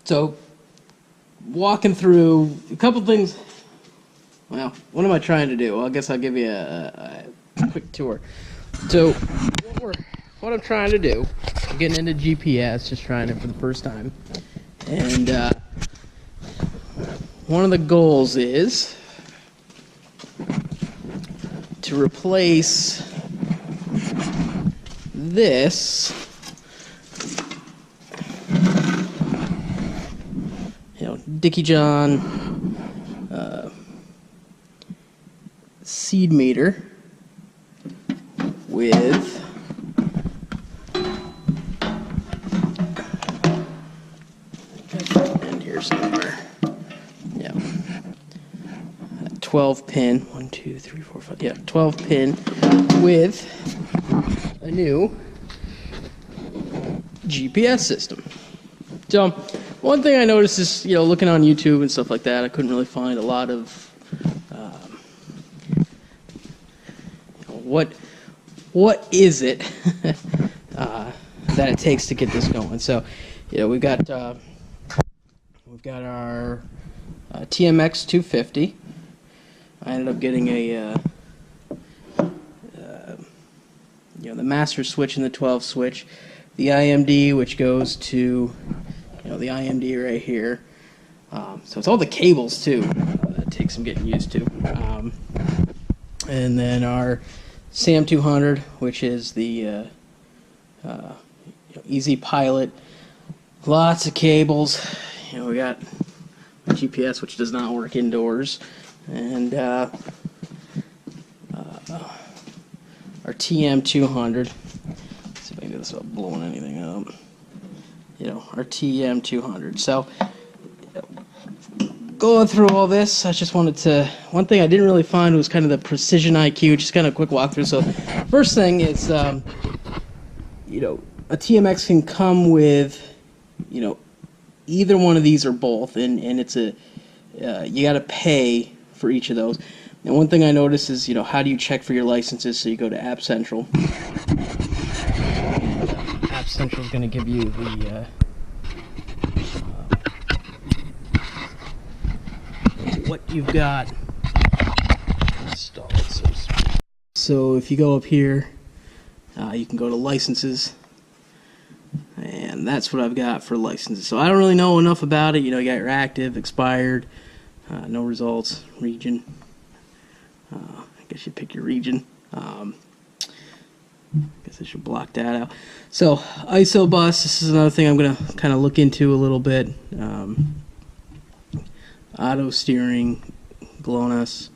So, walking through a couple things. Well, what am I trying to do? Well, I guess I'll give you a quick tour. So, what I'm trying to do, I'm getting into GPS, just trying it for the first time. And one of the goals is to replace this, Dickie John seed meter with end here somewhere. Yeah, 12 pin. 1, 2, 3, 4, 5. Yeah, 12 pin with a new GPS system. So, one thing I noticed is, looking on YouTube and stuff like that, I couldn't really find a lot of what is it that it takes to get this going. So, we've got our TMX 250. I ended up getting a the master switch and the 12 switch, the IMD, which goes to the IMD right here. So it's all the cables too. That takes some getting used to. And then our SAM 200, which is the easy pilot. Lots of cables. We got GPS, which does not work indoors, and our TM 200. Let's see if I can do this without blowing anything up. Our TM 200. So, going through all this, I just wanted to. One thing I didn't really find was kind of the precision IQ. Just kind of a quick walkthrough. So, first thing is, a TMX can come with, either one of these or both, and it's you got to pay for each of those. And one thing I noticed is, how do you check for your licenses? So you go to App Central. App Central is going to give you the what you've got installed. So if you go up here, you can go to licenses. And that's what I've got for licenses. So I don't really know enough about it. You got your active, expired, no results, region. I guess you pick your region. I guess I should block that out. So ISO bus, this is another thing I'm going to kind of look into a little bit. Auto steering, GLONASS,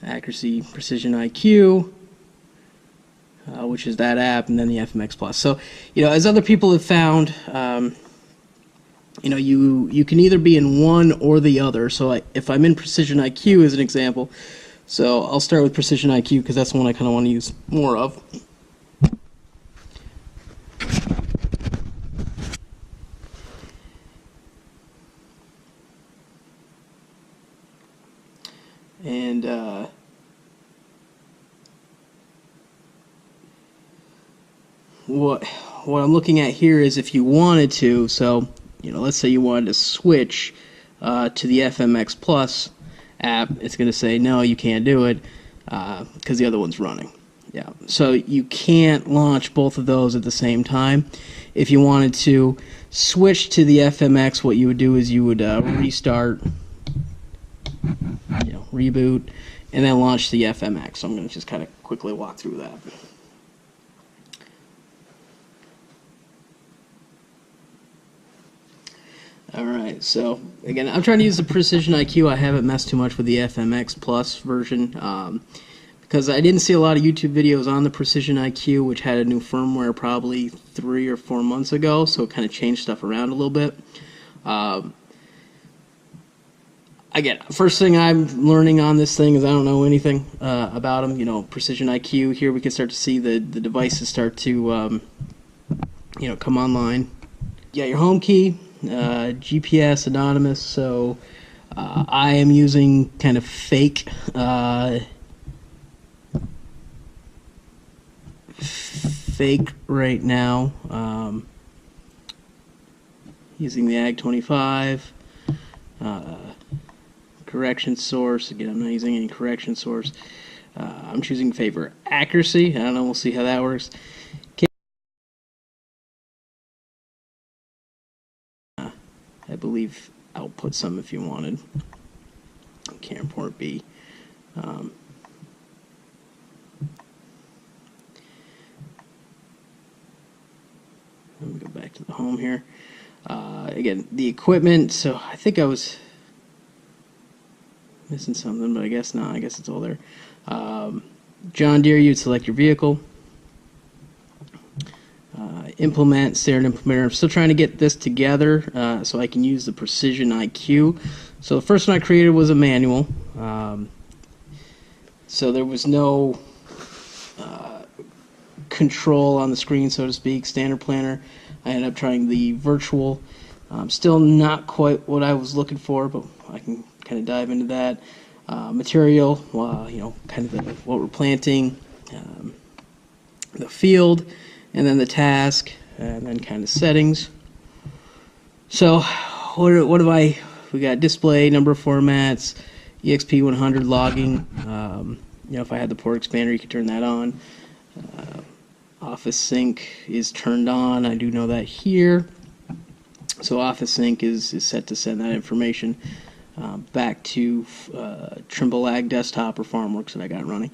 accuracy, precision IQ. Which is that app, and then the FMX Plus. So, as other people have found, you can either be in one or the other. So, if I'm in Precision IQ as an example, so I'll start with Precision IQ because that's the one I kind of want to use more of. And what I'm looking at here is if you wanted to, so let's say you wanted to switch to the FMX Plus app, it's going to say no, you can't do it because the other one's running. Yeah, so you can't launch both of those at the same time. If you wanted to switch to the FMX, what you would do is you would restart, reboot, and then launch the FMX. So I'm going to just kind of quickly walk through that. Alright, so again, I'm trying to use the Precision IQ. I haven't messed too much with the FMX Plus version because I didn't see a lot of YouTube videos on the Precision IQ, which had a new firmware probably 3 or 4 months ago, so it kind of changed stuff around a little bit. Again, first thing I'm learning on this thing is I don't know anything about them. Precision IQ, here we can start to see the devices start to come online. Yeah, your home key. GPS anonymous, so I am using kind of fake right now. using the Ag 25. Correction source, again, I'm not using any correction source. I'm choosing favor accuracy. I don't know, we'll see how that works. I believe output some if you wanted. Cam port B. Let me go back to the home here. Again, the equipment, so I think I was missing something, but I guess not. I guess it's all there. John Deere, you'd select your vehicle. Implement, standard implementer. I'm still trying to get this together so I can use the Precision IQ. So the first one I created was a manual. So there was no control on the screen, so to speak. Standard planner. I ended up trying the virtual. Still not quite what I was looking for, but I can kind of dive into that. Material, kind of what we're planting, the field, and then the task, and then kind of settings. So what have we got? Display, number of formats, EXP100 logging. If I had the port expander, you could turn that on. Office Sync is turned on. I do know that here. So Office Sync is set to send that information back to Trimble Ag Desktop or FarmWorks that I got running.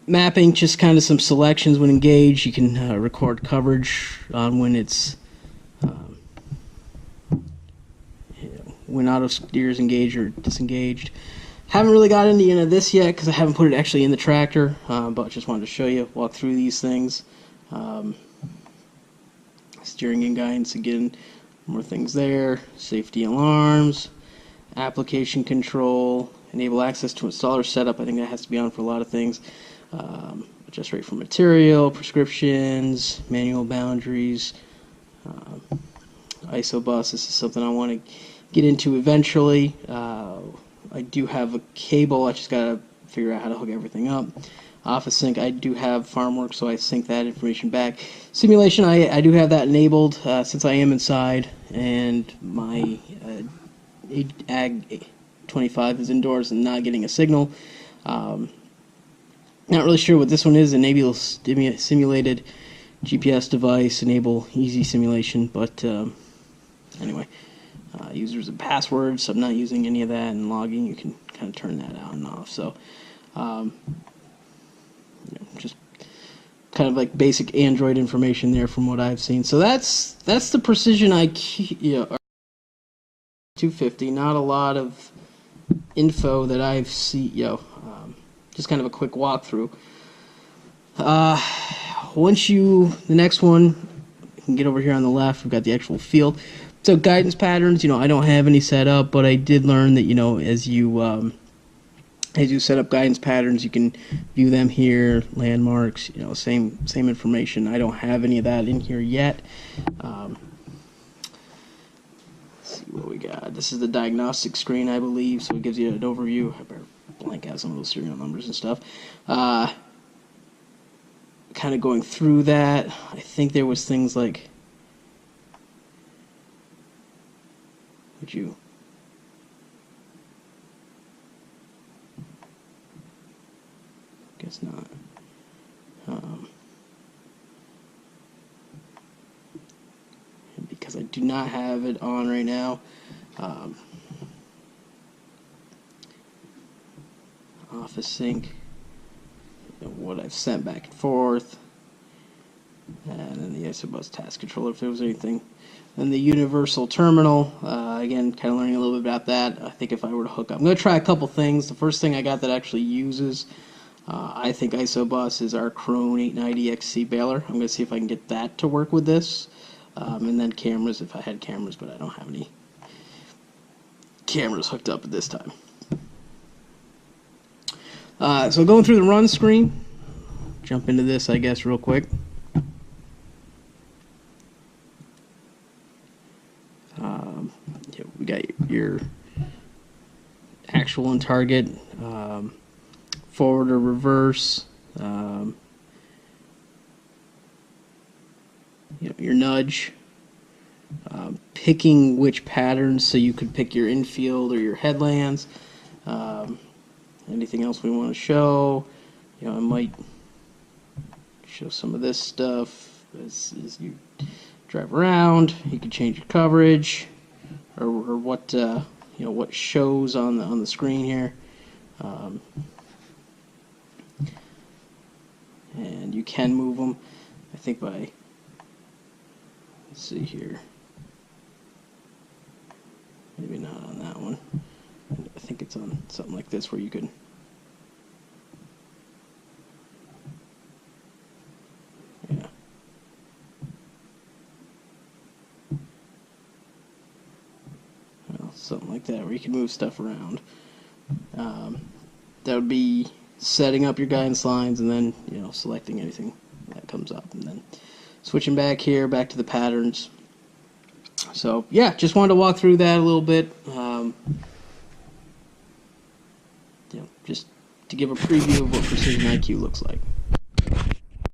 Mapping, just kind of some selections when engaged. You can record coverage on when it's when auto steer is engaged or disengaged. Haven't really got into any of this yet because I haven't put it actually in the tractor, but just wanted to show you, walk through these things. Steering and guidance, again, more things there. Safety alarms, application control, enable access to installer setup. I think that has to be on for a lot of things. Adjust rate for material, prescriptions, manual boundaries, ISO bus. This is something I want to get into eventually. I do have a cable. I just got to figure out how to hook everything up. Office Sync, I do have FarmWorks, so I sync that information back. Simulation, I do have that enabled since I am inside, and my Ag 25 is indoors and not getting a signal. Not really sure what this one is. Enable simulated GPS device, enable easy simulation, but anyway. Users and passwords, so I'm not using any of that, and logging, you can kind of turn that on and off. So just kind of like basic Android information there from what I've seen. So that's the Precision IQ 250. Not a lot of info that I've seen. Just kind of a quick walkthrough. The next one, you can get over here on the left. We've got the actual field. So guidance patterns, I don't have any set up, but I did learn that, as you set up guidance patterns, you can view them here, landmarks, same information. I don't have any of that in here yet. Let's see what we got. This is the diagnostic screen, I believe, so it gives you an overview. I better blank out some of those serial numbers and stuff. Kind of going through that, I think there was things like, guess not. Because I do not have it on right now. Office Sync, what I've sent back and forth, and then the ISOBus task controller if there was anything. And the universal terminal, again, kind of learning a little bit about that. I think if I were to hook up, I'm going to try a couple things. The first thing I got that actually uses, I think ISOBus, is our Krone 890XC baler. I'm going to see if I can get that to work with this. And then cameras, if I had cameras, but I don't have any cameras hooked up at this time. So going through the run screen, jump into this, I guess, real quick. We got your actual and target, forward or reverse, your nudge, picking which patterns, so you could pick your infield or your headlands. Anything else we want to show? You know, I might show some of this stuff as you drive around. You can change your coverage, or what you know, what shows on the screen here. And you can move them, I think, by, let's see here, maybe not on that one. I think it's on something like this where you could, yeah. Well, something like that where you can move stuff around. That would be setting up your guidance lines, and then, you know, selecting anything that comes up, and then switching back here, back to the patterns. So yeah, just wanted to walk through that a little bit. You know, just to give a preview of what Precision IQ looks like.